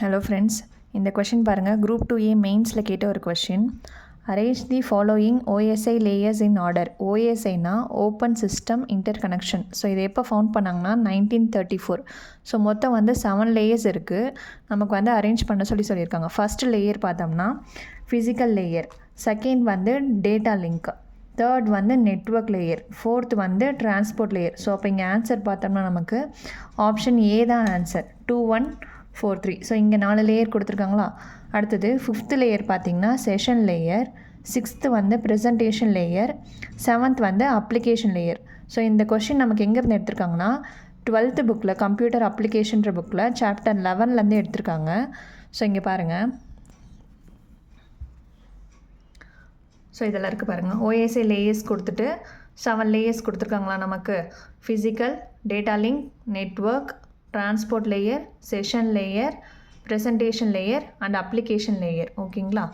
Hello friends, இந்த question பாருங்கள். Group 2A மெயின்ஸில் கேட்ட ஒரு question. Arrange the following OSI layers in order. OSIனா open system interconnection. So இதை எப்போ ஃபவுண்ட் பண்ணாங்கன்னா 1934. ஸோ மொத்தம் வந்து 7 லேயர்ஸ் இருக்குது. நமக்கு வந்து அரேஞ்ச் பண்ண சொல்லியிருக்காங்க. ஃபஸ்ட் லேயர் பார்த்தோம்னா ஃபிசிக்கல் லேயர், செகண்ட் வந்து டேட்டா லிங்க், தேர்ட் வந்து நெட்வொர்க் லேயர், ஃபோர்த் வந்து டிரான்ஸ்போர்ட் லேயர். ஸோ அப்போ இங்கே ஆன்சர் பார்த்தோம்னா நமக்கு ஆப்ஷன் ஏ தான் ஆன்சர், 2143. ஸோ இங்கே 4 லேயர் கொடுத்துருக்காங்களா. அடுத்தது 5th லேயர் பார்த்திங்கன்னா செஷன் லேயர், 6th வந்து ப்ரெசன்டேஷன் லேயர், 7th வந்து அப்ளிகேஷன் லேயர். ஸோ இந்த கொஷின் நமக்கு எங்கேருந்து எடுத்திருக்காங்கன்னா 12th புக்கில் கம்ப்யூட்டர் அப்ளிகேஷன்ற புக்கில் சாப்டர் 11லேருந்து எடுத்திருக்காங்க. ஸோ இங்கே பாருங்கள். ஸோ இதெல்லாம் இருக்குது பாருங்கள். OSI லேயர்ஸ் கொடுத்துட்டு 7 லேயர்ஸ் கொடுத்துருக்காங்களா நமக்கு. Physical, data link, network, transport layer, session layer, presentation layer and application layer. ஓகேங்களா.